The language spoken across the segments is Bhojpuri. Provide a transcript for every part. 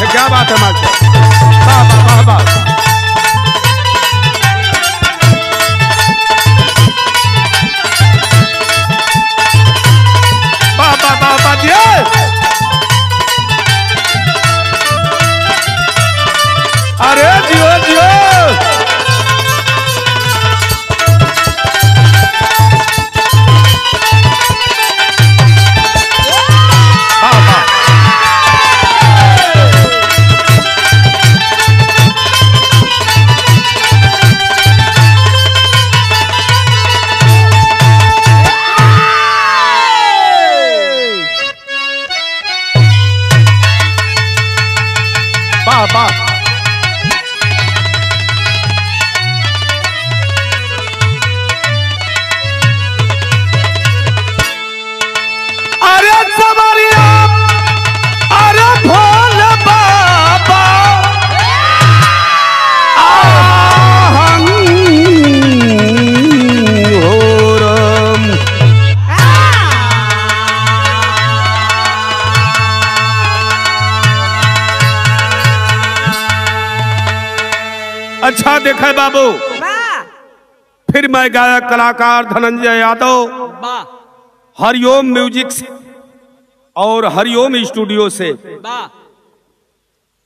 क्या बात है मास्टर, वाह वाह वाह वाह। अरे जियो जियो वाह। अरे समरिया, अरे भोले बाबा, आहं होरम। अच्छा देखा है बाबू, फिर मैं गायक कलाकार धनंजय यादव हरिओम म्यूजिक से और हरिओम स्टूडियो से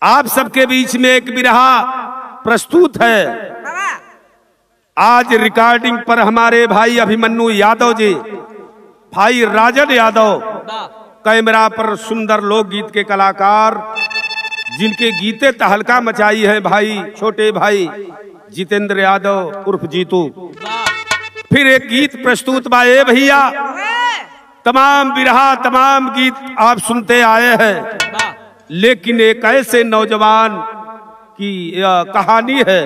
आप सबके बीच में एक बिरहा प्रस्तुत है। आज रिकॉर्डिंग पर हमारे भाई अभिमन्यु यादव जी, भाई राजन यादव, कैमरा पर सुंदर लोकगीत के कलाकार जिनके गीते तहलका मचाई है भाई छोटे भाई जितेंद्र यादव उर्फ जीतू। फिर एक गीत प्रस्तुत बाए भैया, तमाम बिरहा तमाम गीत आप सुनते आए हैं, लेकिन एक ऐसे नौजवान की कहानी है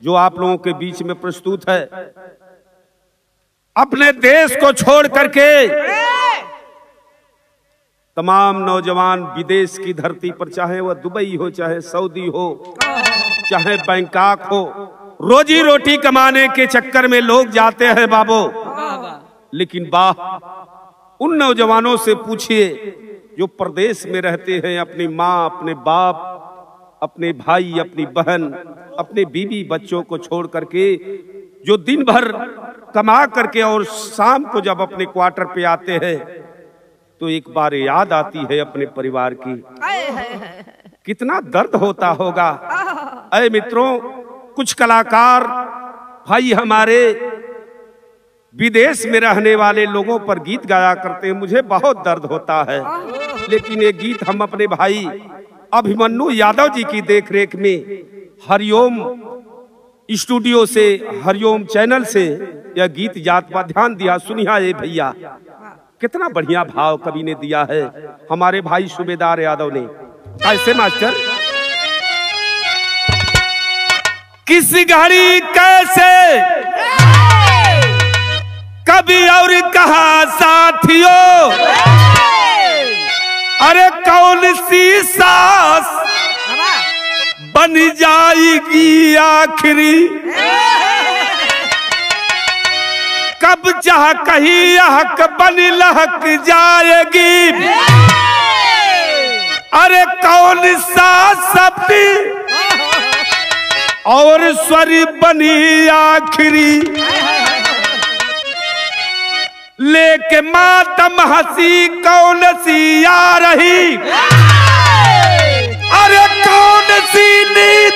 जो आप लोगों के बीच में प्रस्तुत है। अपने देश को छोड़ करके तमाम नौजवान विदेश की धरती पर, चाहे वह दुबई हो, चाहे सऊदी हो, चाहे बैंकॉक हो, रोजी रोटी कमाने के चक्कर में लोग जाते हैं बाबू। लेकिन वाह उन नौजवानों से पूछिए जो प्रदेश में रहते हैं, अपनी माँ, अपने बाप, अपने भाई, अपनी बहन, अपने बीवी बच्चों को छोड़ करके जो दिन भर कमा करके और शाम को जब अपने क्वार्टर पे आते हैं तो एक बार याद आती है अपने परिवार की। कितना दर्द होता होगा। अरे मित्रों, कुछ कलाकार भाई हमारे विदेश में रहने वाले लोगों पर गीत गाया करते हैं, मुझे बहुत दर्द होता है। लेकिन ये गीत हम अपने भाई अभिमन्यु यादव जी की देखरेख में हरिओम स्टूडियो से, हरिओम चैनल से यह गीत जात पर ध्यान दिया। सुनिया ये भैया, कितना बढ़िया भाव कवि ने दिया है हमारे भाई सूबेदार यादव ने। कैसे मास्टर? किस घड़ी कैसे कभी और कहा साथियों, अरे कौन सी सास बन जाएगी आखिरी, कब चाह कहीं हक बन लहक जाएगी, अरे कौन सा शब्द और स्वर बनी आखिरी, लेके मातम हंसी कौन सी आ रही, अरे कौन सी नींद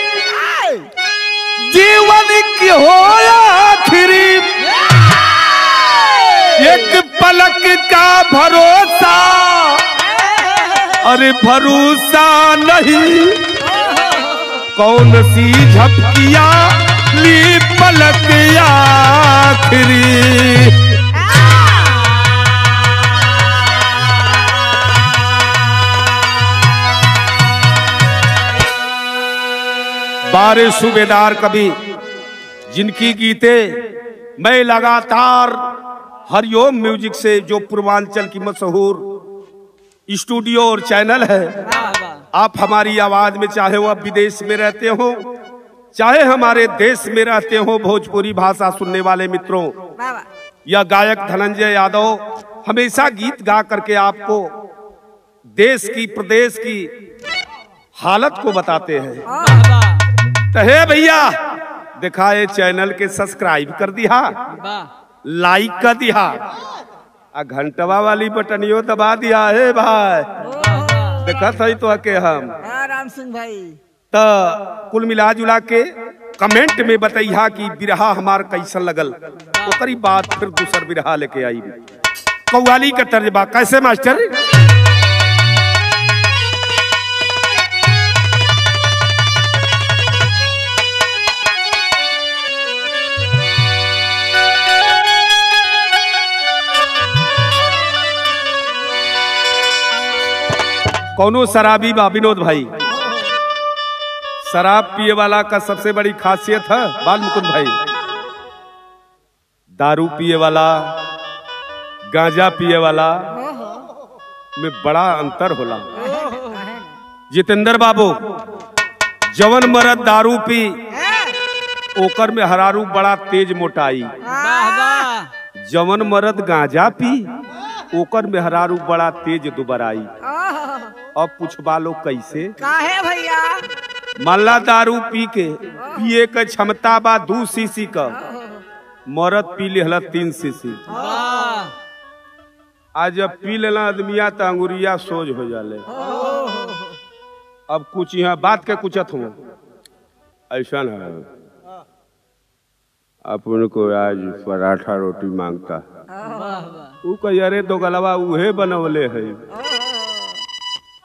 जीवन की हो आखिरी, एक पलक का भरोसा अरे भरोसा नहीं, कौन सी झपकिया ली पलक आखिरी। बारे सूबेदार कवि जिनकी गीते मैं लगातार हरिओम म्यूजिक से, जो पूर्वांचल की मशहूर स्टूडियो और चैनल है, आप हमारी आवाज में, चाहे वह विदेश में रहते हो, चाहे हमारे देश में रहते हो, भोजपुरी भाषा सुनने वाले मित्रों, यह गायक धनंजय यादव हमेशा गीत गा करके आपको देश की, प्रदेश की हालत को बताते हैं। तो हे भैया देखा ये चैनल के सब्सक्राइब कर दिया, लाइक कर दिया, घंटवा वाली बटनियो दबा दिया है भाई। देखा सही तो के हम राम सिंह भाई। तो कुल मिला जुला के कमेंट में बताइया कि बिरहा हमार कैसन लगल, ओकरी बात फिर दूसर बिरहा लेके आई। कव्वाली का तर्जबा कैसे मास्टर? कौनो शराबी बा विनोद भाई, शराब पिए वाला का सबसे बड़ी खासियत है बाल मुकुंद भाई, दारू पिए वाला गांजा पिए वाला में बड़ा अंतर होला। जितेंद्र बाबू जवन मरद दारू पी ओकर में हरारू बड़ा तेज मोटाई, जवन मरद गांजा पी ओकर में हरारू बड़ा तेज दुबराई। अब पूछबा लो कैसे? काहे भैया? मल्ला दारू पी के पिए के क्षमता बा 2 सीसी का, मरद पी लेला 3 सीसी। आज जब पी लेला आदमिया तो अंगुरिया सोज हो जाले। अब कुछ यहाँ बात के कुछत हूँ ऐसा है, अपन को आज पराठा रोटी मांगता, वो कह अरे दो गलवा उहे बनवले है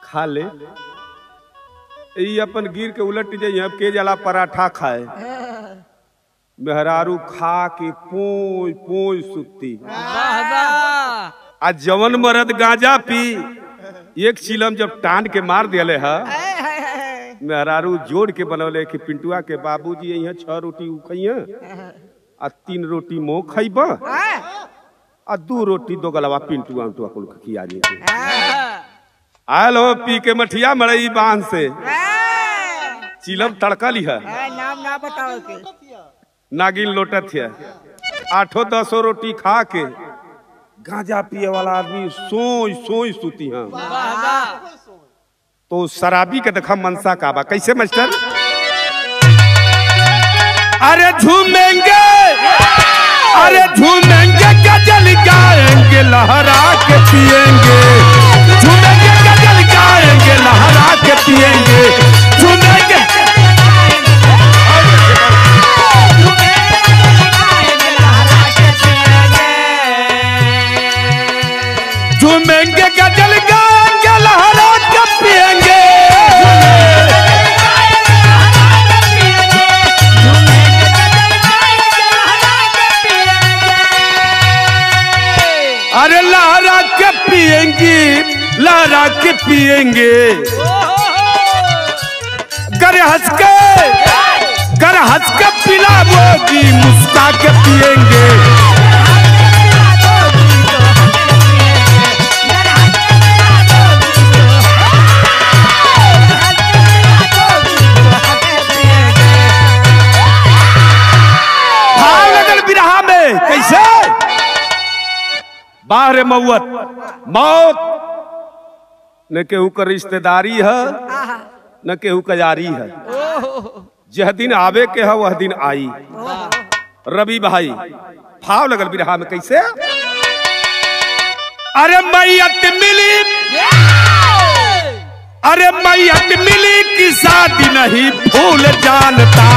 खा ले। अपन गिर के उलट जाइए, अब के जला पराठा खाए, मेहरारू खा के पोई पोई सुती। आ जवन मरद गांजा पी एक चिलम जब टान के मार दिले है, मेहरारू जोड़ के बनौले कि पिंटुआ के बाबूजी यहाँ 6 रोटी उखइया आ 3 रोटी मो खइब आ 2 रोटी दो गलवा पिंटुआ उंटुआ कुल खिया जी। आयल हो पी के मठिया मड़ई बांध से चिलम तड़का लिहा, नाम ना बताओ के नागिन लोटत है। 8-10 रोटी खा के गांजा पिए वाला आदमी सोई सोई सुती है। तो शराबी के देखा मनसा का बा कैसे मास्टर? अरे झूमेंगे, अरे झूमेंगे गजल गाएंगे लहरा के पिएंगे, झूमेंगे गजल गाएंगे लहरा के पिएंगे, झूमेंगे झूमेंगे गजल गाएंगे लहरा के पिएंगे। अरे लहरा के पिएंगे, लहरा के पिएंगे, गर हंस के पिलाओगी मुस्का के पिएंगे। बिरहा में कैसे बाहर मौत मौत न केहू का रिश्तेदारी है न केहू का यारी है, जह दिन आवे के है वह दिन आई। रवि भाई भाव लगल बिरहा में कैसे? अरे मैयत मिली, अरे मैयत मिली की शादी नहीं भूल जानता,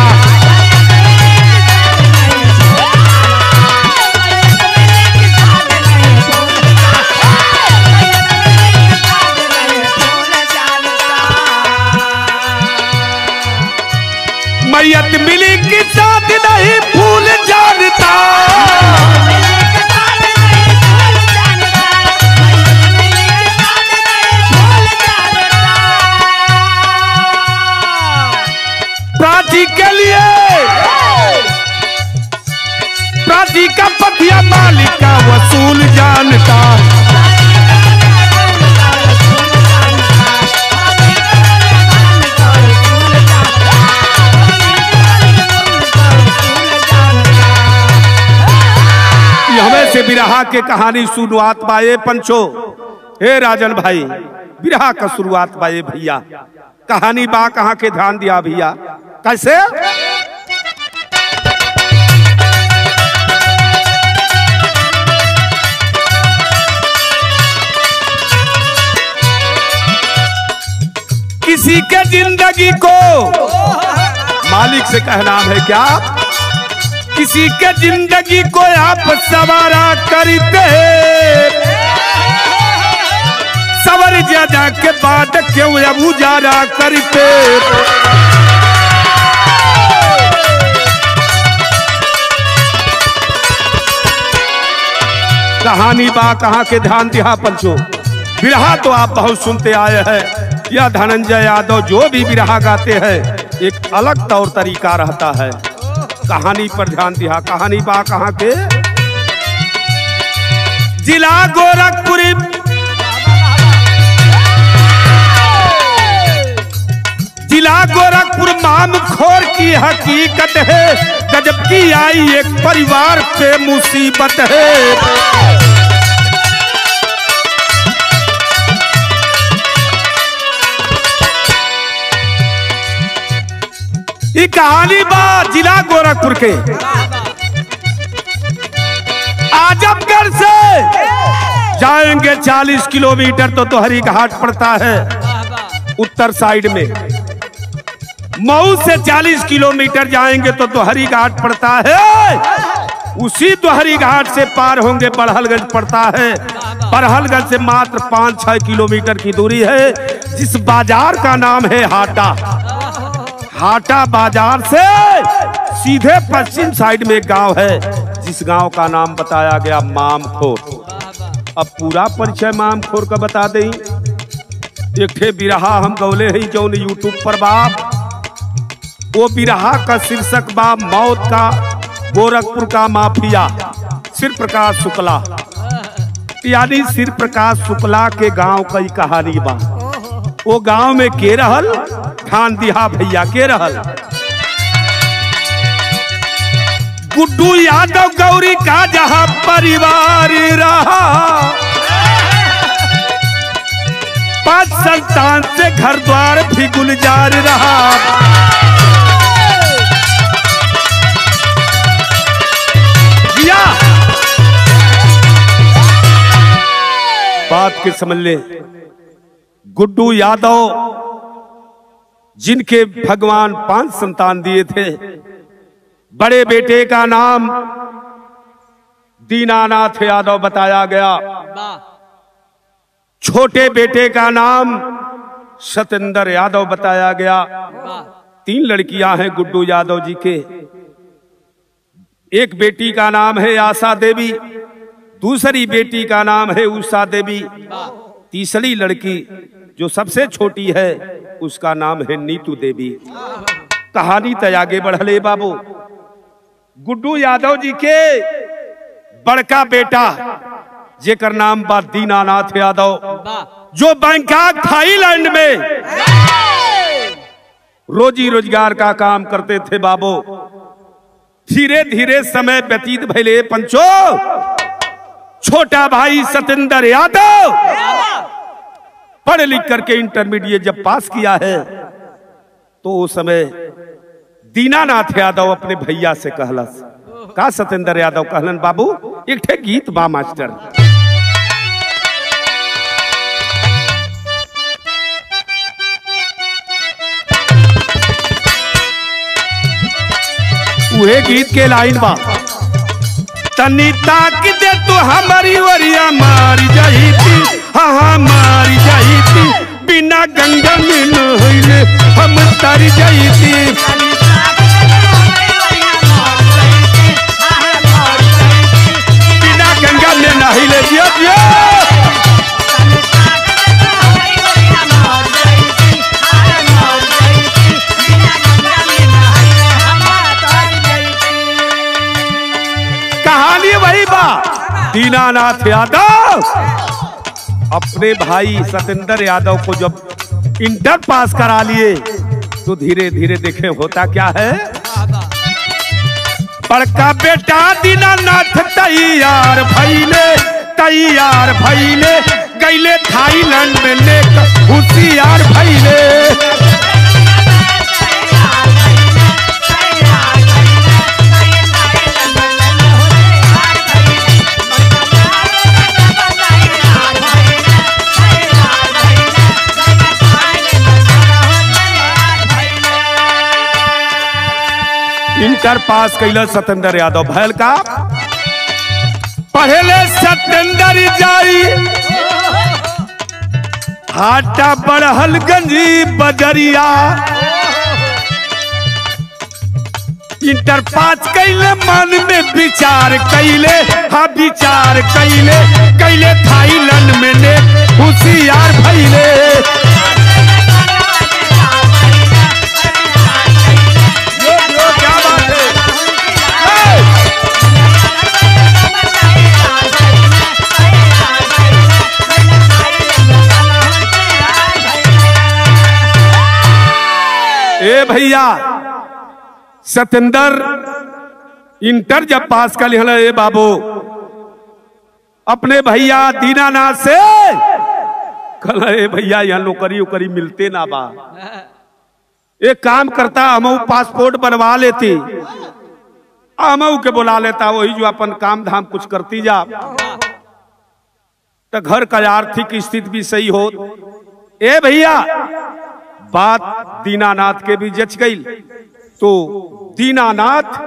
मैयत मिली की शादी नहीं भूल जानता। प्राची के लिए प्राची का पतिया मालिक का वसूल जानता, से बिरहा के कहानी शुरुआत बाए पंचो। हे राजन भाई बिरहा का शुरुआत बाए भैया कहानी बा कहाँ के ध्यान दिया भैया कैसे। किसी के जिंदगी को मालिक से कहना है क्या, किसी के जिंदगी को आप सवारा करते सवर ज्यादा के बाद क्यों अब उजारा करते। कहानी बा कहाँ के ध्यान दिया पंचो। बिरहा तो आप बहुत सुनते आए हैं, यह धनंजय यादव जो भी बिरहा गाते हैं एक अलग तौर तरीका रहता है। कहानी पर ध्यान दिया। कहानी बा कहाँ के, जिला गोरखपुर, जिला गोरखपुर मामखोर की हकीकत है, गजब की आई एक परिवार पे मुसीबत है। ये कहानी बा जिला गोरखपुर के आजमगढ़ से जाएंगे 40 किलोमीटर तो दोहरी घाट पड़ता है उत्तर साइड में। मऊ से 40 किलोमीटर जाएंगे तो दोहरी घाट पड़ता है। उसी दोहरी घाट से पार होंगे बड़हलगंज पड़ता है। बड़हलगंज से मात्र 5-6 किलोमीटर की दूरी है, जिस बाजार का नाम है हाटा। हाटा बाजार से सीधे पश्चिम साइड में एक गांव है, जिस गांव का नाम बताया गया मामखोर। अब पूरा परिचय मामखोर का बता दें। एक ठे बिरहा हम गौले हैं जो यूट्यूब पर बाप, वो बिरहा का शीर्षक बा मौत का गोरखपुर का माफिया शिव प्रकाश शुक्ला, यानी शिव प्रकाश शुक्ला के गांव की कहानी बा। वो गांव में के रहल, ध्यान दिया भैया, के रहल गुड्डू यादव गौरी का जहां परिवार रहा। 5 संतान से घर द्वार भी गुलजार रहा। बात के समझ ले। गुड्डू यादव जिनके भगवान 5 संतान दिए थे, बड़े बेटे का नाम दीनानाथ यादव बताया गया, छोटे बेटे का नाम सतेंद्र यादव बताया गया। 3 लड़कियां हैं गुड्डू यादव जी के। एक बेटी का नाम है आशा देवी, दूसरी बेटी का नाम है उषा देवी, तीसरी लड़की जो सबसे छोटी है उसका नाम है नीतू देवी। कहानी तो आगे बढ़ले बाबू। गुड्डू यादव जी के बड़का बेटा जेकर नाम बा दीनानाथ यादव, जो बैंकॉक थाईलैंड में रोजी रोजगार का काम करते थे बाबू। धीरे धीरे समय व्यतीत भइले पंचो। छोटा भाई सतेंद्र यादव पढ़ लिख करके इंटरमीडिएट जब पास किया है तो उस समय दीनानाथ यादव अपने भैया से कहलस, का सतेंद्र यादव कहलन, बाबू एक ठे गीत बा मास्टर। उहे गीत के लाइन बा, तनी ताक दे तू हमारी वरिया मारी जाई थी, हाँ मारी जाई थी, बिना गंगा में नहैले हम तर जाई थी। बिना गंगा में नहैले दिया दिया। कहानी वही बा। दीनानाथ यादव अपने भाई सतेंद्र यादव को जब इंटर पास करा लिए तो धीरे धीरे देखे होता क्या है। बड़का बेटा दीनानाथ तैयार भइले गईले थाईलैंड में लेकर होशियार भइले। इंटर पास कैला सत्येंद्र यादव भैल का पढ़ेले सत्येंद्र जाई हाटा बड़हलगंजी बजरिया इंटर पास कैले मन में विचार कैले हाँ विचार कैले कैले थाईलैंड में ने होशियार भैले क्या बात है ए भैया सत्येंद्र इंटर जब पास कर लिया ए बाबू अपने भैया दीनानाथ से कल ए भैया यहाँ नौकरी उकरी मिलते ना बा एक काम करता हमऊ पासपोर्ट बनवा लेती हमऊ के बुला लेता वही जो अपन काम धाम कुछ करती जा तो घर का आर्थिक स्थिति भी सही हो। ए भैया बात दीनानाथ के भी जच गई तो दीनानाथ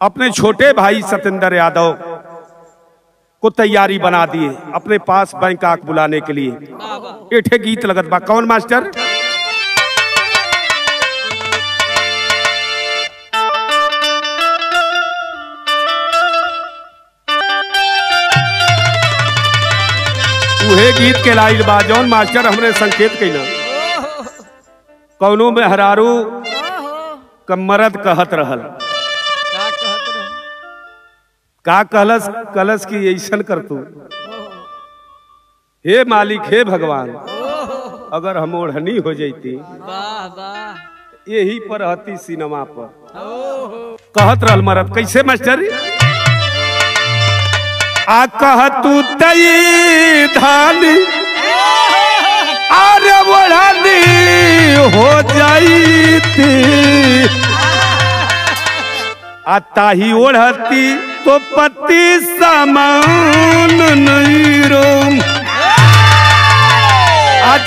अपने छोटे भाई सत्येंद्र यादव को तैयारी बना दिए अपने पास बैंकॉक बुलाने के लिए। एठे गीत लगत बा कौन मास्टर उहे गीत के लाइल बा जौन मास्टर हमने संकेत कैला कौनो में हरारू कमरद कहत रहल का कहलस कलस की ऐसन कर तू हे मालिक हे भगवान अगर हम ओढ़नी हो जाती यही पर रहती सिनेमा पर कहत रहल मरद कैसे मास्टर आ कह तू तई धानी अरे ओढ़नी हो जाती आता ही ओढ़ती तो पति समान नहीं रोम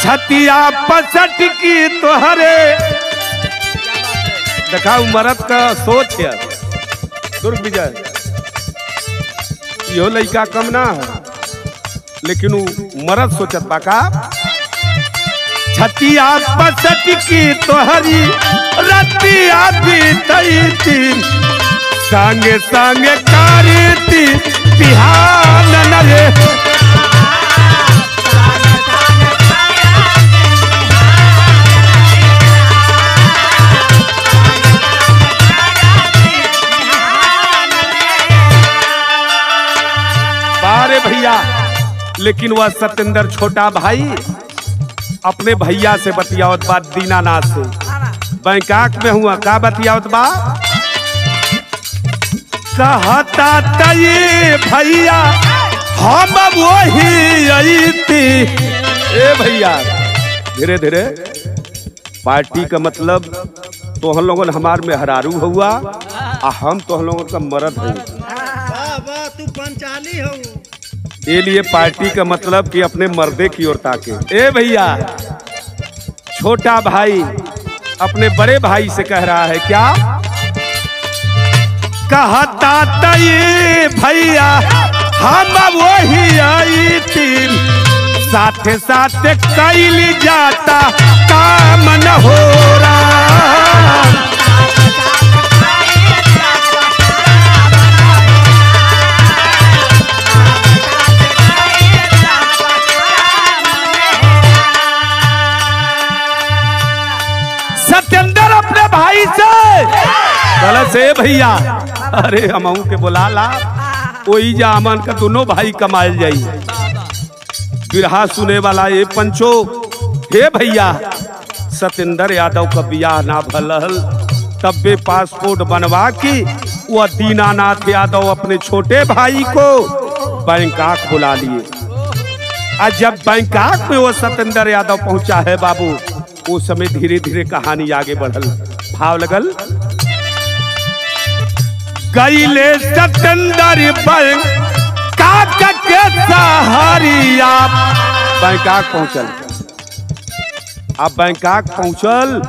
छतिया पसट की तोहरे देखा मरद का सोच है दुर्ग विजय यो लड़का कम ना है लेकिन वो मरद सोचत बाका छतिया पसट की तोहरी रतिया बीतती संगे संगे कारती बिहान नरे बारे भैया लेकिन वह सत्येंद्र छोटा भाई अपने भैया से बतियावत बात दीनानाथ से बैंकॉक में हुआ का बतियावत बा कहता तई भैया हम वही आई थी। ए भैया धीरे धीरे पार्टी का मतलब तो हम लोगों हमार में हरारू हुआ आ हम तो हम लोगों का मर्द है तू पंचाली हो ये लिए पार्टी का मतलब कि अपने मर्दे की ओर ताके। ए भैया छोटा भाई अपने बड़े भाई से कह रहा है क्या कहता तई भैया हम वही आई थी साथे साथे कैली जाता काम न हो रहा सत्येंद्र अपने भाई से गलत से भैया अरे हम के बुला ला वही जा अमन का दोनों भाई कमायल जाई बिरहा सुने वाला ये पंचो। हे भैया सत्येंद्र यादव का बियाह ना भलल तब बे पासपोर्ट बनवा की वह दीनानाथ यादव अपने छोटे भाई को बैंकॉक बुला लिए। आज जब बैंकॉक में वो सत्येंद्र यादव पहुंचा है बाबू उस समय धीरे धीरे कहानी आगे बढ़ल भाव लगल गईले सत्येंद्र बैंकॉक के सहारिया बैंकॉक पहुंचल। अब बैंकॉक पहुंचल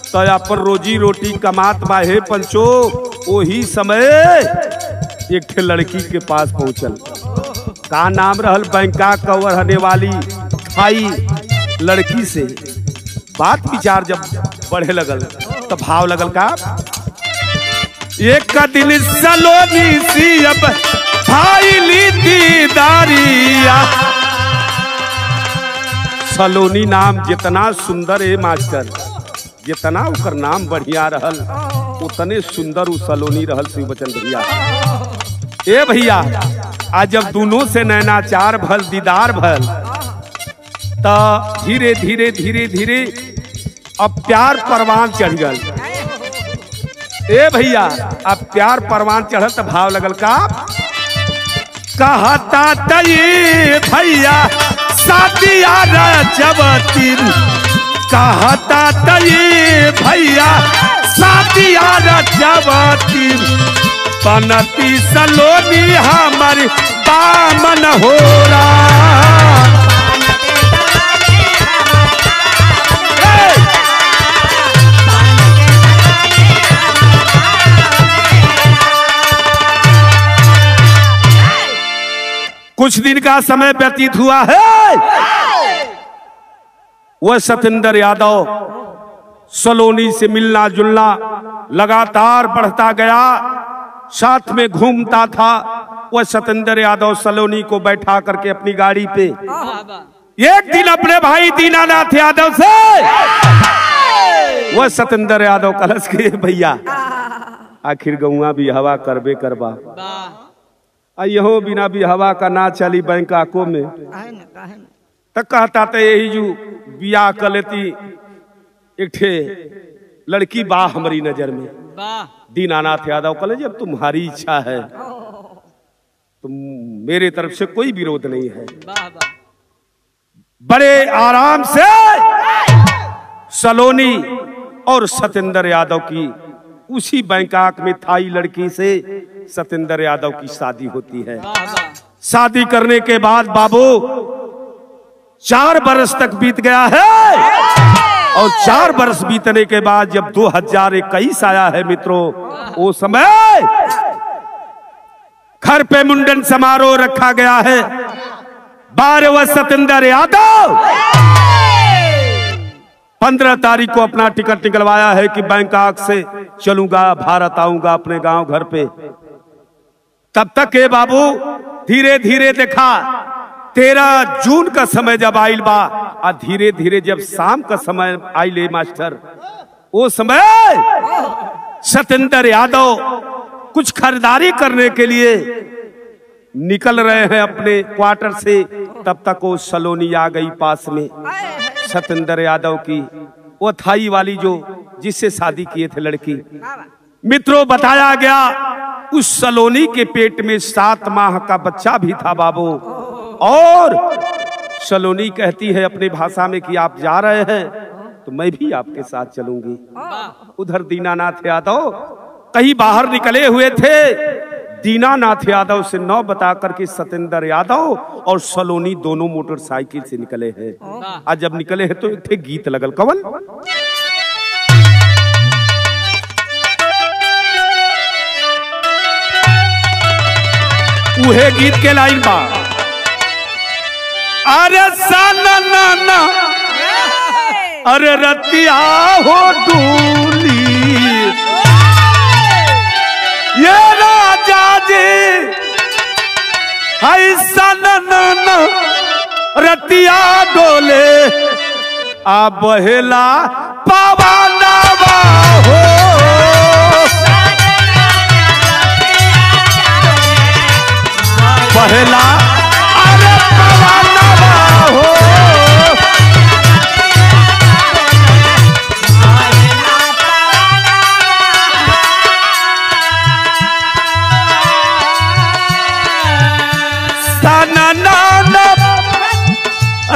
तो अपन रोजी रोटी कमात बाहे पंचो। वही समय एक ठे लड़की के पास पहुंचल। का नाम रहल, बैंकाक का रहने वाली थाई लड़की से बात विचार जब बढ़े लगल तो भाव लगल का, एक दिन सलोनी सी अब भाई ली दीदारिया। सलोनी नाम जितना सुंदर है मास्टर, जितना उकर नाम बढ़िया रहल उतने सुंदर उ सलोनी रहल शिव बचन भैया। ए भैया आज जब दोनों से नैनाचार भल, दीदार भल, तो धीरे धीरे धीरे धीरे अब प्यार परवान चढ़ गल। ए भैया अब प्यार परवान चढ़ल तो भाव लगल का, कहता तई भैया शादिया रचवती, कहता तई भैया शादिया रचवती, बनती सलोनी हमारी बामन हो रहा। कुछ दिन का समय व्यतीत हुआ है, वह सतेंद्र यादव सलोनी से मिलना जुलना लगातार बढ़ता गया, साथ में घूमता था। वह सतेंद्र यादव सलोनी को बैठा करके अपनी गाड़ी पे एक दिन अपने भाई दीनानाथ यादव से वह सतेंद्र यादव कलश के, भैया आखिर गौआ भी हवा करबे करबा, यहो बिना भी हवा का ना चली बैंकाको में। तक कहता तो यही जो बिया कर लेती एक ठे लड़की बा हमारी नजर में। दीनानाथ यादव कहे जब तुम्हारी इच्छा है तो मेरे तरफ से कोई विरोध नहीं है। बड़े आराम से सलोनी और सतेंद्र यादव की उसी बैंकाक में थाई लड़की से सतेंद्र यादव की शादी होती है। शादी करने के बाद बाबू 4 बरस तक बीत गया है और 4 बरस बीतने के बाद जब 2021 आया है मित्रों, वो समय घर पे मुंडन समारोह रखा गया है। 12वां सतेंद्र यादव 15 तारीख को अपना टिकट निकलवाया है कि बैंकाक से चलूंगा, भारत आऊंगा अपने गांव घर पे। तब तक के बाबू धीरे धीरे देखा 13 जून का समय जब आइल बा और धीरे धीरे जब शाम का समय आइले मास्टर, वो समय सतेंद्र यादव कुछ खरीदारी करने के लिए निकल रहे हैं अपने क्वार्टर से। तब तक वो सलोनी आ गई पास में, सतेंद्र यादव की वो थाई वाली जो जिससे शादी किए थे लड़की। मित्रों बताया गया उस सलोनी के पेट में 7 माह का बच्चा भी था बाबू। और सलोनी कहती है अपनी भाषा में कि आप जा रहे हैं तो मैं भी आपके साथ चलूंगी। उधर दीनानाथ यादव कहीं बाहर निकले हुए थे। दीनानाथ यादव से 9 बता करके सतेंद्र यादव और सलोनी दोनों मोटरसाइकिल से निकले हैं। आज जब निकले हैं तो एक गीत लगल कवन, उहे गीत के लाइन बा, अरे साना ना अरे रतिया हो डूली, ये राजा जी साना रतिया डोले आ बहेला पवनवा हो, बहेला अरे पवनवा हो,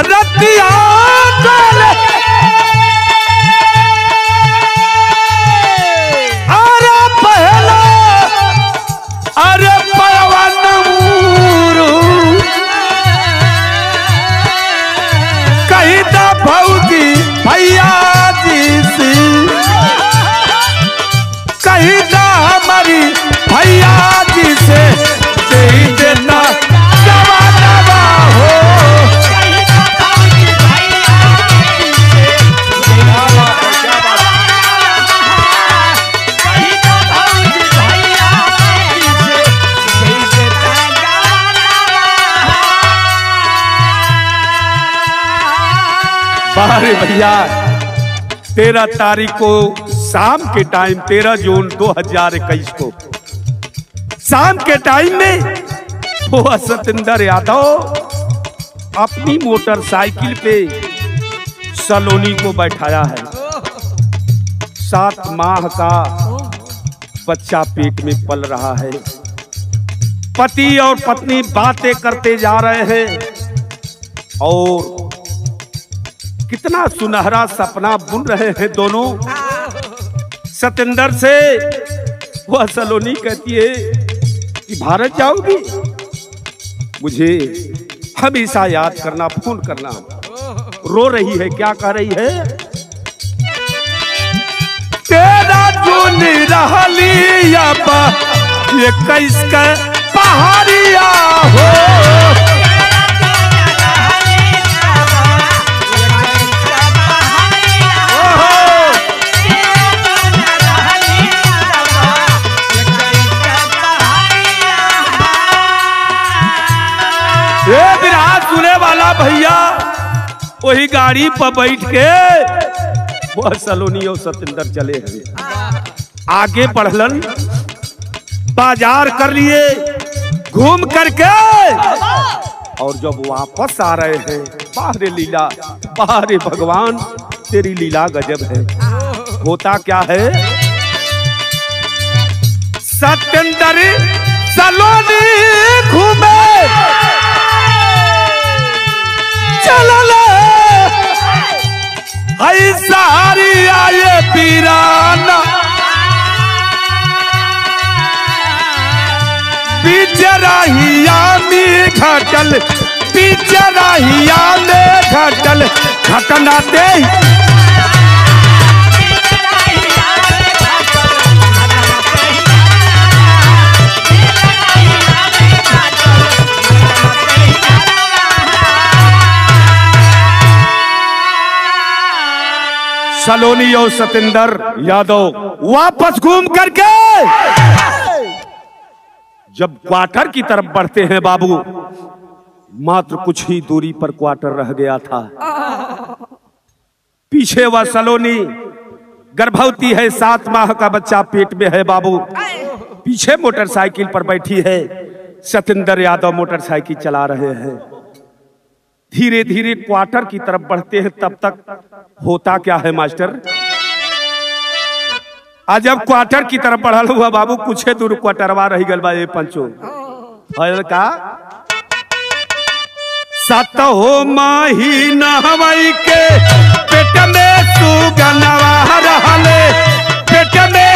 रतिया डोले कही था हमारी भैया जी से दे देता जवानवा हो। बारे भैया 13 तारीख को शाम के टाइम 13 जून 2021 को शाम के टाइम में वो सतेंद्र यादव अपनी मोटरसाइकिल पे सलोनी को बैठाया है। 7 माह का बच्चा पेट में पल रहा है। पति और पत्नी बातें करते जा रहे हैं और कितना सुनहरा सपना बुन रहे हैं दोनों। सतेंद्र से वह सलोनी कहती है कि भारत जाओगी, मुझे हमेशा याद करना, फोन करना। रो रही है, क्या कह रही है? 13 जून रहली अब 21 का पहाड़िया हो। सुने वाला भैया वही गाड़ी पर बैठ के वह सलोनी और सतेंद्र चले हैं। आगे बढ़लन, बाजार कर लिए घूम करके, और जब वापस आ रहे हैं, बाहरे लीला, बाहरे भगवान तेरी लीला गजब है। होता क्या है? सतेंद्र सलोनी घूमे चलले हई सारी आये पीराना, बिचराहिया में घटल, बिचराहिया में घटल घटना दे। सलोनी और सतेंद्र यादव वापस घूम करके जब क्वार्टर की तरफ बढ़ते हैं बाबू, मात्र कुछ ही दूरी पर क्वार्टर रह गया था। पीछे वह सलोनी गर्भवती है, 7 माह का बच्चा पेट में है बाबू। पीछे मोटरसाइकिल पर बैठी है, सतेंद्र यादव मोटरसाइकिल चला रहे हैं। धीरे धीरे क्वार्टर की तरफ बढ़ते हैं। तब तक होता क्या है मास्टर? आज जब क्वार्टर की तरफ बढ़ल हुआ बाबू, कुछ दूर क्वार्टरवा रही गल बा। ये पंचो का 7 महीना हवाई के पेट में सुगनवा रहले, पेट में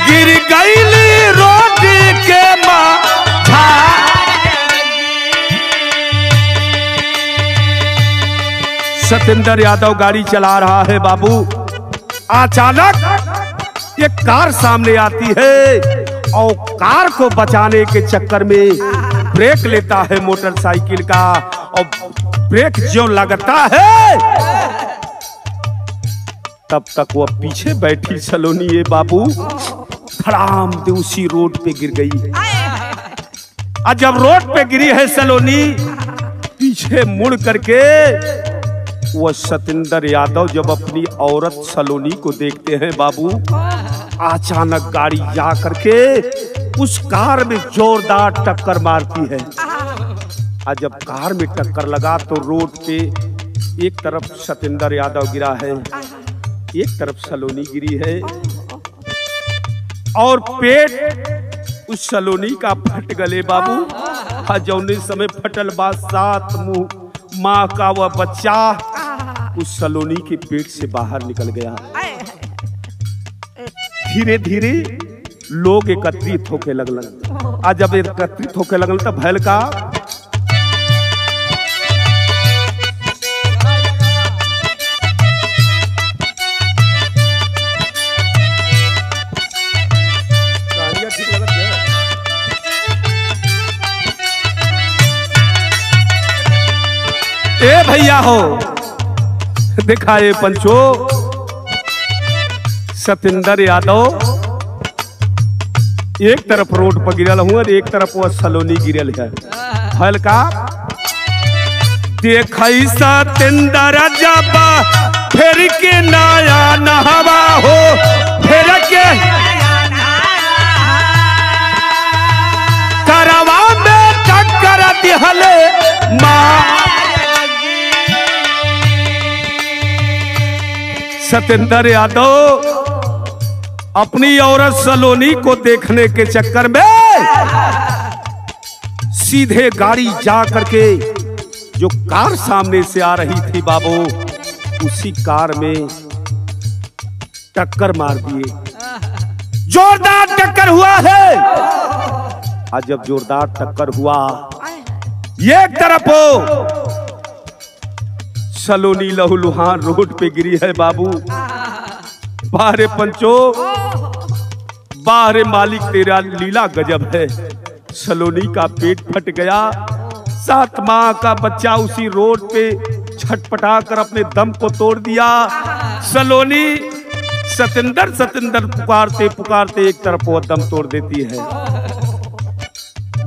गिर गईली रोटी के माथा। सतेंद्र यादव गाड़ी चला रहा है बाबू। अचानक एक कार सामने आती है और कार को बचाने के चक्कर में ब्रेक लेता है मोटरसाइकिल का, और ब्रेक जो लगता है तब तक वह पीछे बैठी सलोनी ये बाबू धड़ाम से उसी रोड पे गिर गई। और जब रोड पे गिरी है सलोनी, पीछे मुड़ करके वह सतेंद्र यादव जब अपनी औरत सलोनी को देखते हैं बाबू, अचानक गाड़ी जा करके उस कार में जोरदार टक्कर मारती है। और जब कार में टक्कर लगा तो रोड पे एक तरफ सतेंद्र यादव गिरा है, एक तरफ सलोनी गिरी है, और पेट उस सलोनी का फट गले बाबू। जौने समय फटल बा 7 माह का वह बच्चा उस सलोनी के पेट से बाहर निकल गया। धीरे धीरे लोग एकत्रित होके लगलन। आज जब एकत्रित होके लगल तब भैल का भैया हो देखा ये पंचो सतेंद्र यादव एक तरफ रोड पर गिरल हुआ और एक तरफ वो सलोनी गिरल है हल्का देख सतेंद्र जब फिर के नया नहवा हो फिर के करवा में टक्कर दिहले माँ सतेंद्र यादव अपनी औरत सलोनी को देखने के चक्कर में सीधे गाड़ी जा करके जो कार सामने से आ रही थी बाबू उसी कार में टक्कर मार दिए। जोरदार टक्कर हुआ है। आज जब जोरदार टक्कर हुआ एक तरफ हो सलोनी लहूलुहान रोड पे गिरी है बाबू। बाहरे पंचो बाहरे मालिक तेरा लीला गजब है। सलोनी का पेट फट गया। 7 माह का बच्चा उसी रोड पे छटपटा कर अपने दम को तोड़ दिया। सलोनी सतेंद्र सतेंद्र पुकारते पुकारते एक तरफ वो दम तोड़ देती है।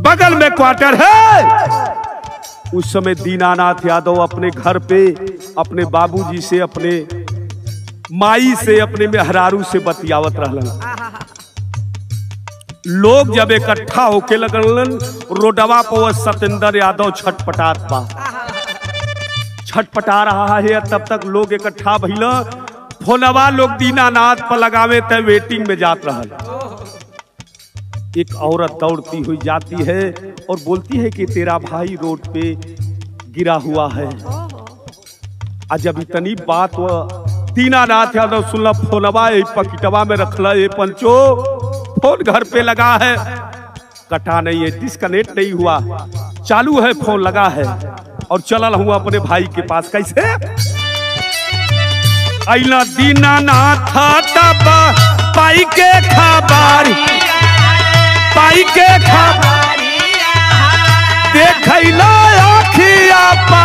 बगल में क्वार्टर है। उस समय दीनानाथ यादव अपने घर पे अपने बाबूजी से अपने माई से अपने मेहरारू से बतियावत रहलन। लोग जब इकट्ठा होके लगलन रोडवा पर सतेंद्र यादव छटपटात बा छटपटा रहा है। तब तक लोग इकट्ठा भइल। फोनवा लोग दीनानाथ पर लगावे तय वेटिंग में जात रहल। एक औरत दौड़ती हुई जाती है और बोलती है कि तेरा भाई रोड पे गिरा हुआ है। आज जब इतनी बात वो दीनानाथ यादव सुनला फोनवा पकिटवा में रखला। ये पंचो फोन घर पे लगा है कटा नहीं है डिस्कनेक्ट नहीं हुआ चालू है फोन लगा है और चलल हुआ अपने भाई के पास। कैसे अइला दीनानाथ तब पाई के खबर पाई के खबर देखैला आखिया पा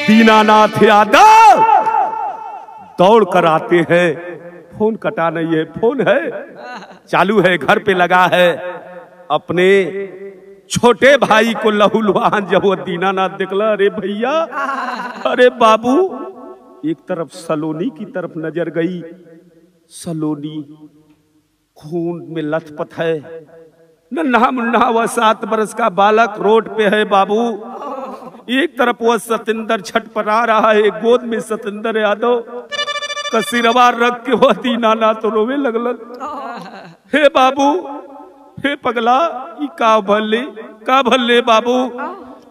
दीनानाथ यादव दौड़ कर आते हैं। फोन कटा नहीं है फोन है चालू है घर पे लगा है। अपने छोटे भाई को लहूलुहान जब वो दीनानाथ देखला अरे भैया अरे बाबू एक तरफ सलोनी की तरफ नजर गई। सलोनी खून में लथपथ है। नन्हा मुन्ना वह 7 बरस का बालक रोड पे है बाबू। एक तरफ वह सतेंद्र छटपटा रहा है। गोद में सतेंद्र यादव कसिरवा रख के वह दीनानाथ रोवे लगल। हे बाबू हे पगला ई का भले बाबू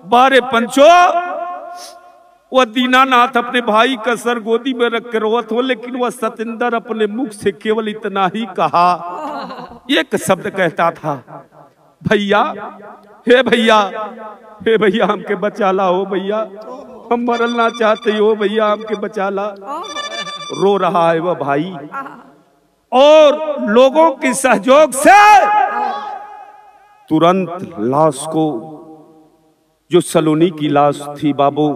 बारे पंचो। वह दीनानाथ अपने भाई का सर गोदी में रख के रोवत हो। लेकिन वह सतेंद्र अपने मुख से केवल इतना ही कहा एक शब्द कहता था भैया हे भैया हमके बचा ला हो भैया हम मरना चाहते हो भैया हमके बचा ला। रो रहा है वह भाई और लोगों के सहयोग से तुरंत लाश को जो सलोनी की लाश थी बाबू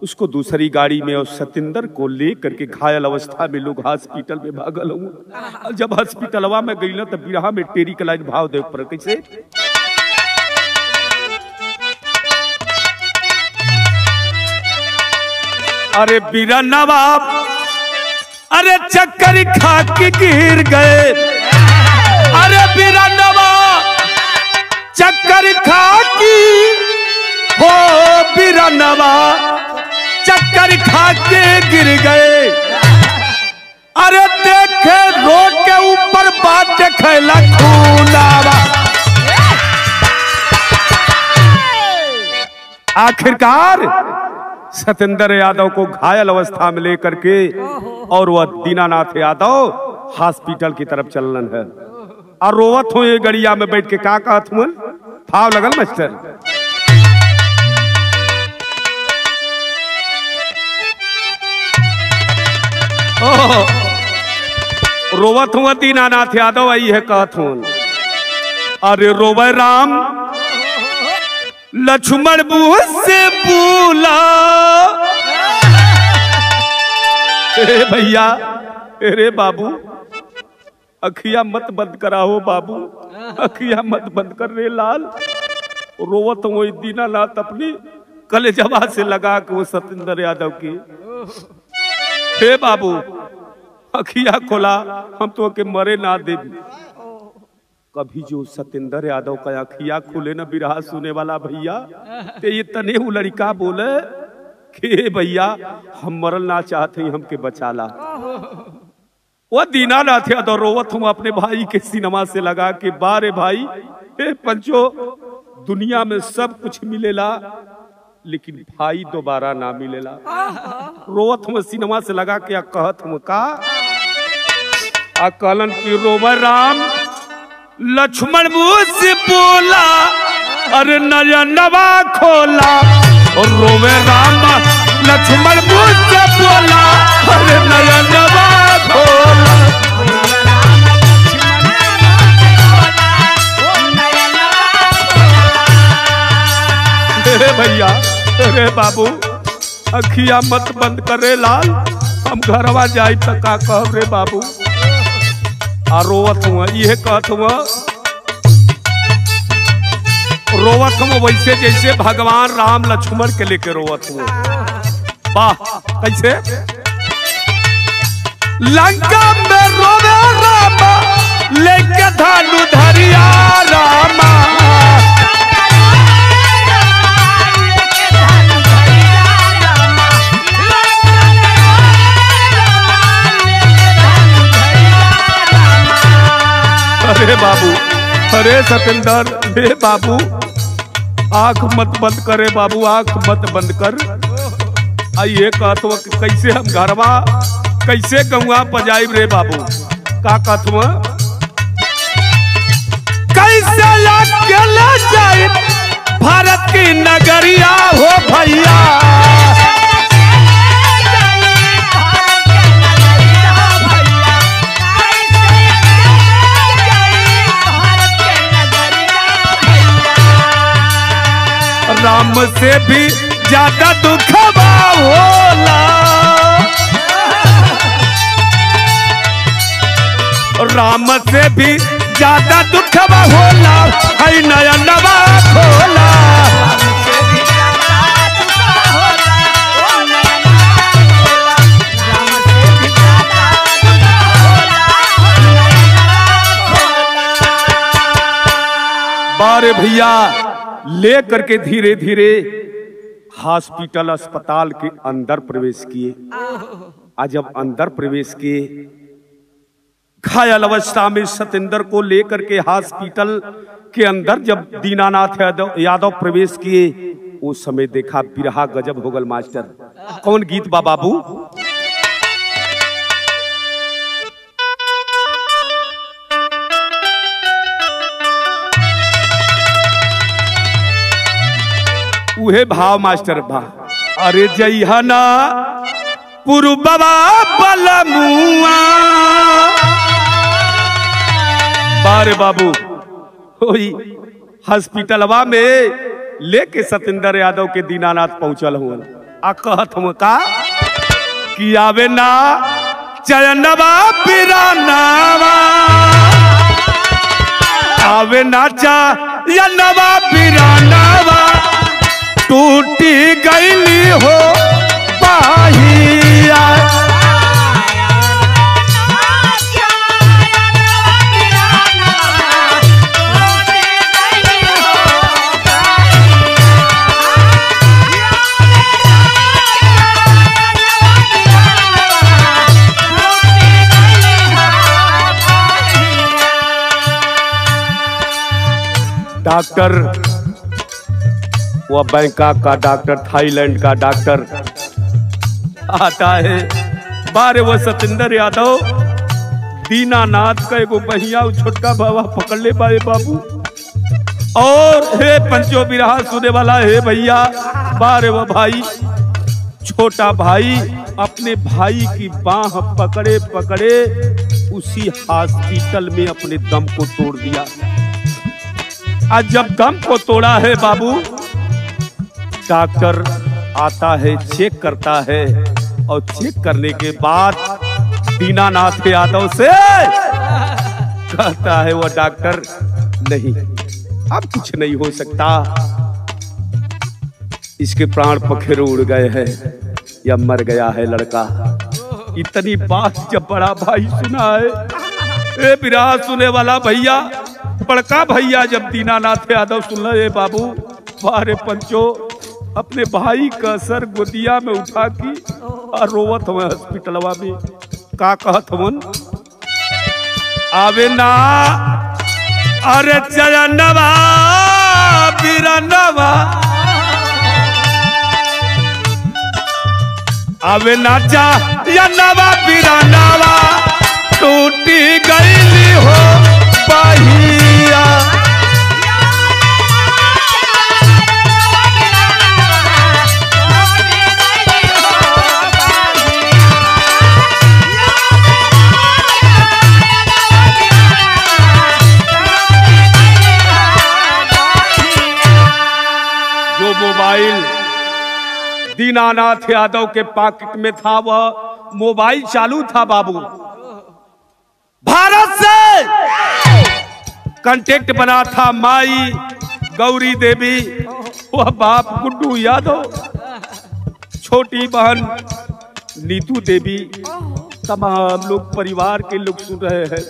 उसको दूसरी गाड़ी में और सतेंद्र को लेकर के घायल अवस्था में लोग हॉस्पिटल में भागल हुआ। जब हॉस्पिटलवा में गई ना तब बिरहा में टेरी के लाइन भाव देव पर कैसे अरे बीरा नवाब अरे चक्कर खा के गिर गए। अरे बीरा नवाब चक्कर खा की हो बीरा नवाब चक्कर खा के गिर गए। अरे देखे रोड के ऊपर बात खेला खूनावा। आखिरकार सतेंद्र यादव को घायल अवस्था में लेकर के और वह दीनानाथ यादव हॉस्पिटल की तरफ चलन है। और रोवत हो ये गड़िया में बैठ के का कहत हुन भाव लगल मास्टर। रोवत हुआ दीनानाथ यादव आई है कहत हूं अरे रोवे राम लक्ष्मण मुझसे बोला, भैया अरे बाबू अखिया मत बंद कराओ बाबू, अखिया मत बंद कर रे लाल। रोवत वो दीनानाथ अपनी कलेजवा से लगा के वो सतेंद्र यादव की, हे बाबू अखिया खोला, हम तो के मरे ना दे। कभी जो सतेंद्र यादव का अखिया खुले ना बिरहा सुने वाला भैया, ते ये तने वो लड़का बोले कि भैया हम मरल ना चाहते हमके बचाला। वो दीनानाथ यादव रोवत हूँ अपने भाई के सिनेमा से लगा के, बारे भाई हे पंचो दुनिया में सब कुछ मिलेला लेकिन भाई दोबारा ना मिलेला। रोवत हूँ सिनेमा से लगा के कहत हूँ का कहलन की रोवर राम लक्ष्मण मुझसे बोला, अरे नयनवा खोला। और रोवे राम लक्ष्मण मुझसे बोला, अरे नयनवा खोला। भैया अरे बाबू अखिया मत बंद करे लाल, हम घरवा जाई तक का कह रे बाबू। आ रोवत हुआ ये कहत हुआ, रोवत हुआ वैसे जैसे भगवान राम लक्ष्मण के लेके रोवत हुआ। वाह कैसे लंका में रोवे रामा लेके धानु धरिया रामा। अरे बाबू अरे सतेंद्र हे बाबू आंख मत बंद करे बाबू, आंख मत बंद कर। आइए कहत कैसे हम घरवा कैसे गौआ पजाइब रे बाबू। का कहत कैसे अकेले जाए भारत की नगरिया हो भैया। राम से भी ज्यादा दुखवा होला, राम से भी ज्यादा दुखवा होला, है नयनवा खोला। बारे भैया ले करके धीरे धीरे हॉस्पिटल अस्पताल के अंदर प्रवेश किए। आज जब अंदर प्रवेश किए घायल अवस्था में सतेंद्र को लेकर के हॉस्पिटल के अंदर जब दीनानाथ यादव प्रवेश किए, उस समय देखा बिरहा गजब हो गल मास्टर। कौन गीत बा बाबू? उहे भाव मास्टर भा, अरे जयहना पुरबवा बलमुआ। बारे बाबू होई हॉस्पिटलवा में लेके सतेंद्र यादव के दीनानाथ पहुंचल हुआ। आ कहत हम का कि आवे ना चयनवा बिरानावा, आवे ना चयनवा बिरानावा। टूटी गईली हो पाहिया, डॉक्टर वह बैंकॉक का डॉक्टर, थाईलैंड का डॉक्टर आता है। बारे वो सतेंद्र यादव दीनानाथ का एगो बहिया छोटका बाबा पकड़ ले पाए बाबू। और हे पंचो बिरहा सुने वाला हे भैया, बारे वो भाई छोटा भाई अपने भाई की बाह पकड़े पकड़े उसी हॉस्पिटल में अपने दम को तोड़ दिया। आज जब दम को तोड़ा है बाबू डॉक्टर आता है, चेक करता है और चेक करने के बाद दीनानाथ यादव से कहता है वो डॉक्टर, नहीं अब कुछ नहीं हो सकता, इसके प्राण पखेरु उड़ गए हैं या मर गया है लड़का। इतनी बात जब बड़ा भाई सुना है, ए बिरहा सुने वाला भैया, बड़का भैया जब दीनानाथ यादव सुन रहे बाबू, बारे पंचो अपने भाई का सर गोदिया में उठा की और रोवत हुए हॉस्पिटलवा में। का कहत हवन, आवे ना अरे चरणवा बीरनवा, आवे ना जा या नवा बीरनवा, टूटी गईली हो पहिया। जो मोबाइल दीनानाथ यादव के पॉकेट में था, वह मोबाइल चालू था बाबू। भारत से कांटेक्ट बना था माई गौरी देवी, वह बाप गुड्डू यादव, छोटी बहन नीतू देवी, तमाम लोग परिवार के लोग सुन रहे हैं।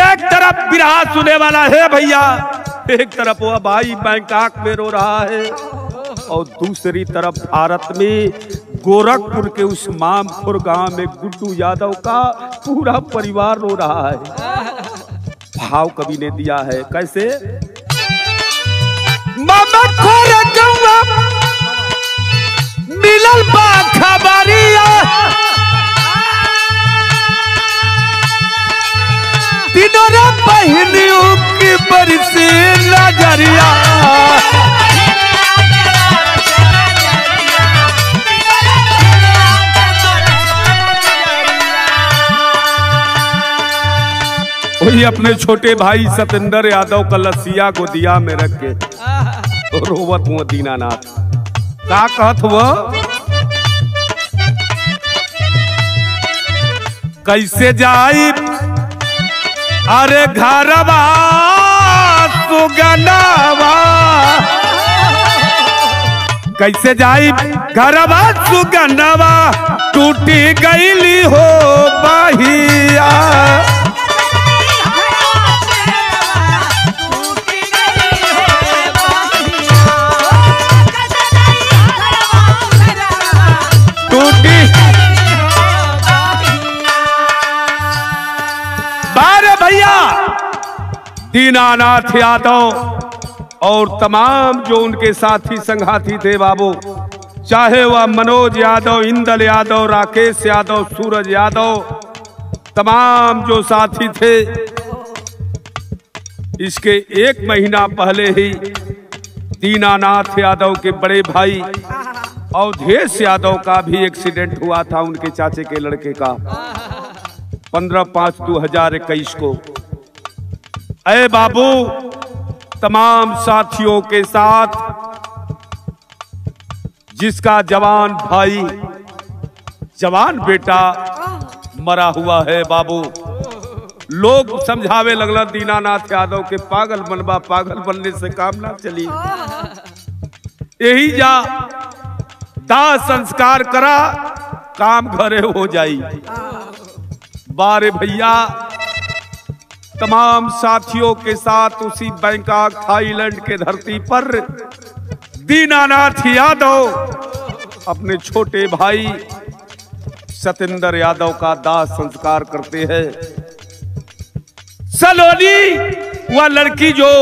एक तरफ बिरहा सुने वाला है भैया, एक तरफ वह भाई बैंकॉक में रो रहा है और दूसरी तरफ भारत में गोरखपुर के उस मामखुर गांव में गुड्डू यादव का पूरा परिवार रो रहा है। भाव कवि ने दिया है कैसे, मामखुर गांव मिलल बा खबरिया, तीनों रे बहनियों की बरसी नजरिया। वही अपने छोटे भाई सतेंद्र यादव का लसिया गोदिया में रख के रोवत हुआ दीनानाथ। का कहत हुआ, कैसे जाई अरे घरवा सुगनवा, कैसे जाई घरवा सुगनवा, टूटी गईली हो बहिया। बारे भैया दीनानाथ यादव और तमाम जो उनके साथी संघाती थे बाबू, चाहे वह मनोज यादव, इंदल यादव, राकेश यादव, सूरज यादव, तमाम जो साथी थे, इसके एक महीना पहले ही दीनानाथ यादव के बड़े भाई अवधेश यादव का भी एक्सीडेंट हुआ था, उनके चाचे के लड़के का, 15/5/2021 को। ऐ बाबू तमाम साथियों के साथ जिसका जवान भाई, जवान बेटा मरा हुआ है बाबू, लोग समझावे लगला दीनानाथ यादव के पागल बनबा, पागल बनने से काम ना चली, यही जा दाह संस्कार करा, काम घरे हो जाई। बारे भैया तमाम साथियों के साथ उसी बैंकॉक थाईलैंड के धरती पर दीनानाथ यादव अपने छोटे भाई सतेंद्र यादव का दाह संस्कार करते हैं। सलोनी वह लड़की जो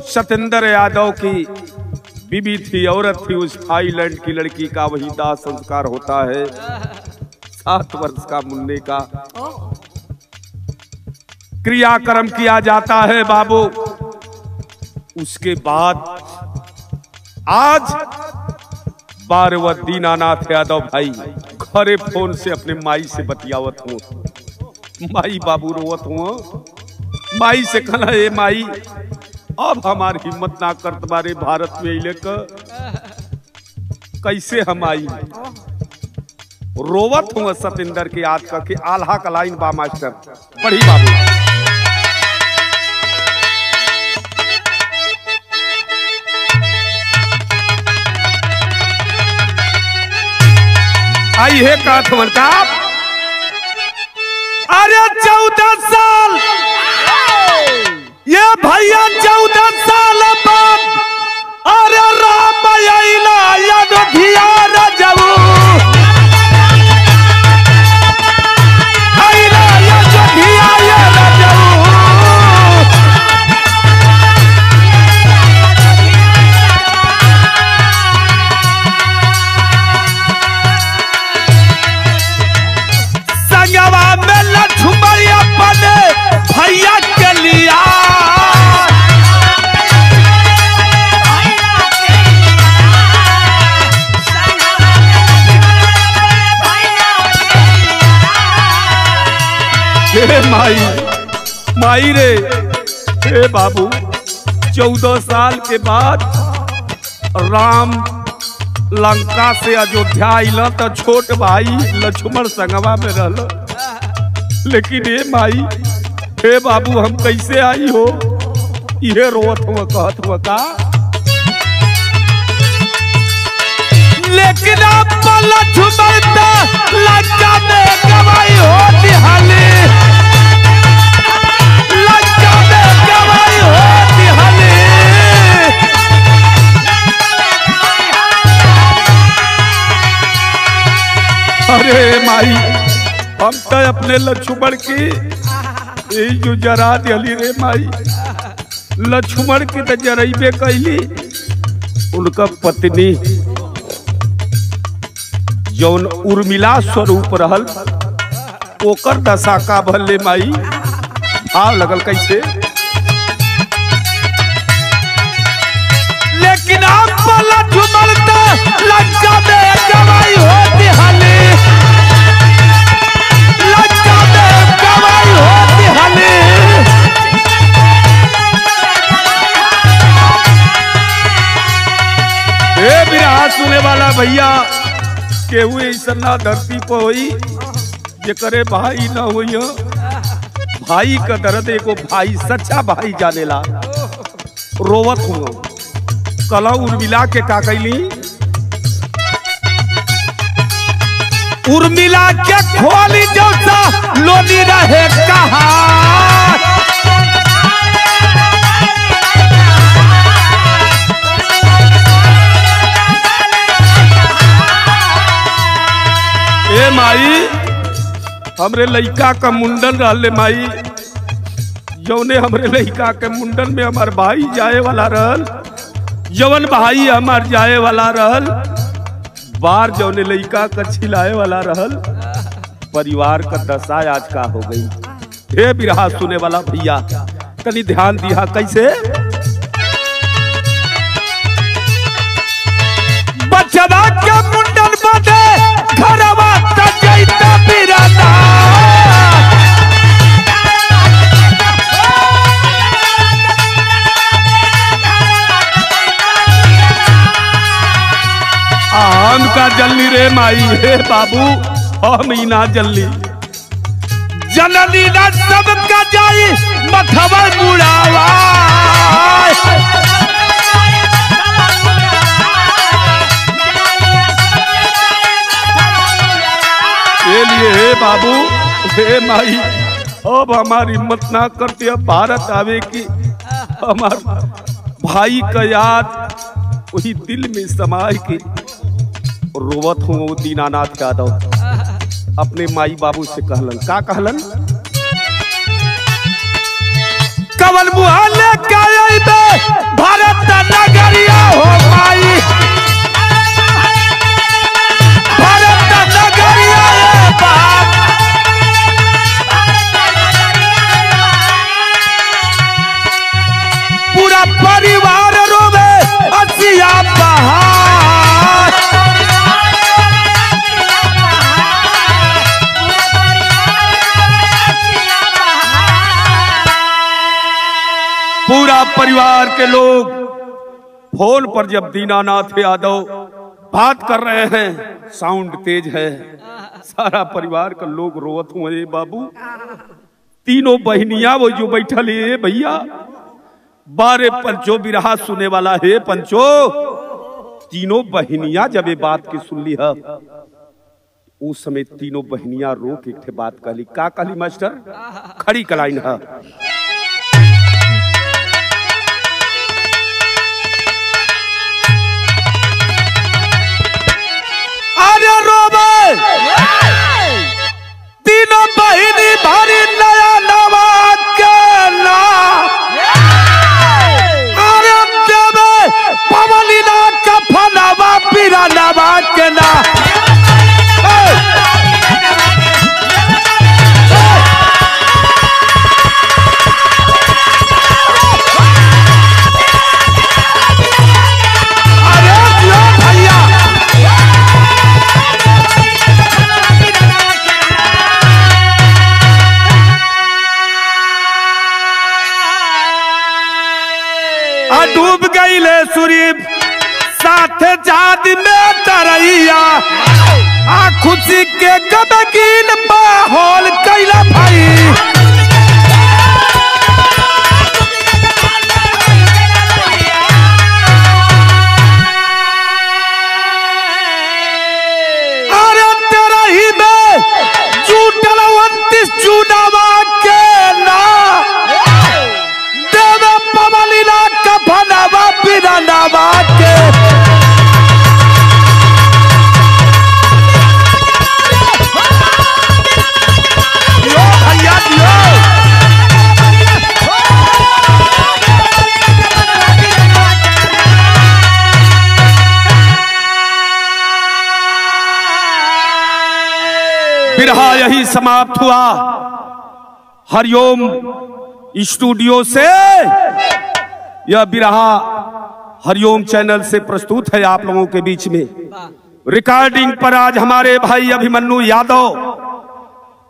सतेंद्र यादव की बीबी थी, औरत थी, उस थाईलैंड की लड़की का वही दाह संस्कार होता है, 7 वर्ष का मुन्ने का क्रियाक्रम किया जाता है बाबू। उसके बाद आज 12वां दीनानाथ यादव भाई घरे फोन से अपने माई से बतियावत हूँ, माई बाबू रोवत हूँ, माई से कहना, ए माई अब हमार हिम्मत ना कर तुम्हारे भारत में अले कैसे हम आई। रोवत हूँ सतेंद्र के याद करके। आल्हा का लाइन बा मास्टर पढ़ी बाबू। आई है काठमन का। अरे 14 साल ये भैया 14 साल बाद अरे राम आइला अयोध्या रजऊ आइला अयोध्या रजऊ। संगवा में लक्ष्मण अपने भैया के लिया माई माई रे हे बाबू। 14 साल के बाद राम लंका से अयोध्या आइला तो छोट भाई लक्ष्मण संगवा में रहल। लेकिन हे माई हे बाबू हम कैसे आई हो। ये रोवत हुआ कहत हुआ का। लेकिन आप लक्ष्मण लंका में गवाई हो दिहाली लंका में गवाई हो दिहाली। अरे माई हम तो अपने लक्ष्मण की यही जो जरा दिली रे माई। लक्ष्मण की तो जरइबे कैली। उनका पत्नी जौन उर्मिला स्वरूप रहल ओकर दशा का भले माई। भाव लगल कैसे। लेकिन आप लक्ष्मण लंका में गवाई हो दिहाली लंका में गवाई हो दिहाली। ए बिरहा सुने वाला भैया केहू ऐसा ना धरती पर होई जे करे भाई ना होई। भाई का दर्द एगो भाई सच्चा भाई जानेला। रोवत हूँ कला उर्मिला के का कैली। उर्मिला के खोली जैसा लोनी रहे कहा। ए माई हमरे लइका का मुंडन रहले माई। जौने हमरे लइका के मुंडन में हमार भाई जाए वाला रहल। जवन भाई हमार जाए वाला रहल बार जौने लइका का छिलाए वाला रहल। परिवार का दशा आज का हो गई। हे बिरहा सुने वाला भैया तनी ध्यान दिया कैसे। बचवा के मुंडन बदे घरवा तजैता बिराना। हम का जल्ली रे माई हे बाबू हम ही ना जल्ली। जननी ना सब का जाई मथवा मुड़ावा। ये लिए हे बाबू हे माई अब हमारी हिम्मत ना करते अब भारत आवे की। हमार भाई का याद वही दिल में समाये की। रोवत हूँ दीनानाथ यादव अपने माई बाबू से कहलन का कहलन। कवन मुहाले भारत नगरिया हो माई भारत नगरिया बाप। पूरा परिवार रोवे असिया बहार। पूरा परिवार के लोग फोन पर जब दीनानाथ यादव बात कर रहे हैं, साउंड तेज है, सारा परिवार का लोग रोवत हुए बाबू। तीनों बहनियां वो जो बैठल है भैया, 12 पंचो बिरहा सुने वाला है पंचो। तीनों बहनियां जब ये बात की सुन ली है, उस समय तीनों बहनियां रो के एक बात कहली। का कहली मास्टर? खड़ी कलाइन है। अरे रोबे तीनों बहनी भारी नया नवा के ना, अरे देवे पवलिना का फनावा पीरा नवा के ना। डूब गई ले सुरीब साथ जाद में तरैया, खुशी के गमगीन माहौल कैला भाई। अरे तेरा ही में जूटल 29 जूनवा के ना, देवे पवलिना का फनावा बिना नावा के। दियो भैया दियो। बिरहा यही समाप्त हुआ। हरिओम स्टूडियो से यह बिरहा हरिओम चैनल से प्रस्तुत है आप लोगों के बीच में। रिकॉर्डिंग पर आज हमारे भाई अभिमन्यु यादव,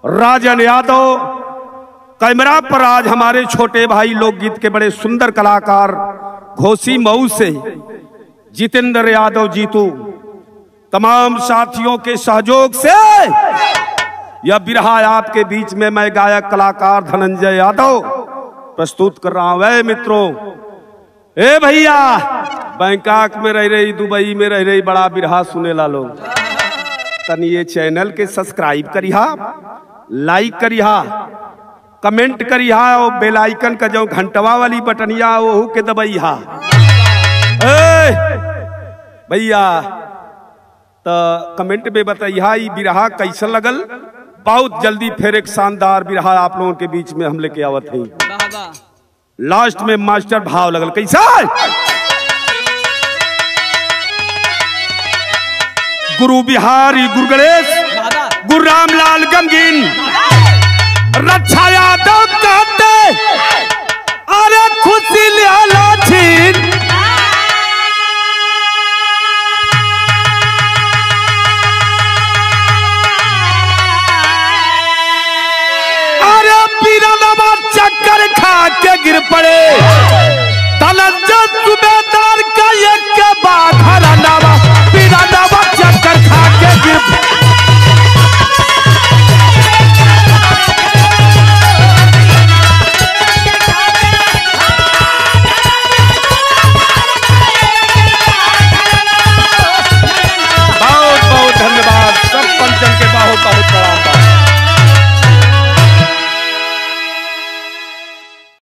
राजन यादव, कैमरा पर आज हमारे छोटे भाई लोकगीत के बड़े सुंदर कलाकार घोसी मऊ से जितेंद्र यादव जीतू, तमाम साथियों के सहयोग से यह बिरहा आपके बीच में मैं गायक कलाकार धनंजय यादव प्रस्तुत कर रहा हूं। मित्रों, ए भैया, बैंकॉक में रह रही, दुबई में रह रही, बड़ा बिरहा सुने ला लोग, तनी ये चैनल के सब्सक्राइब करिहा, लाइक करिहा, कमेंट करिहा और बेल आइकन का जो घंटवा वाली बटनिया वो के दबइहा। भैया तो कमेंट में बताइहा ये बिरहा कैसा लगल। बहुत जल्दी फिर एक शानदार बिरहा आप लोगों के बीच में हम लेके आवत हैं। लास्ट में मास्टर भाव लगल कैसा? गुरु बिहारी, गुरु गणेश, गुरु रामलाल गमगीन, रक्षा यादव कहते, अरे खुशी लिया छीन। चक्कर खा के गिर पड़े,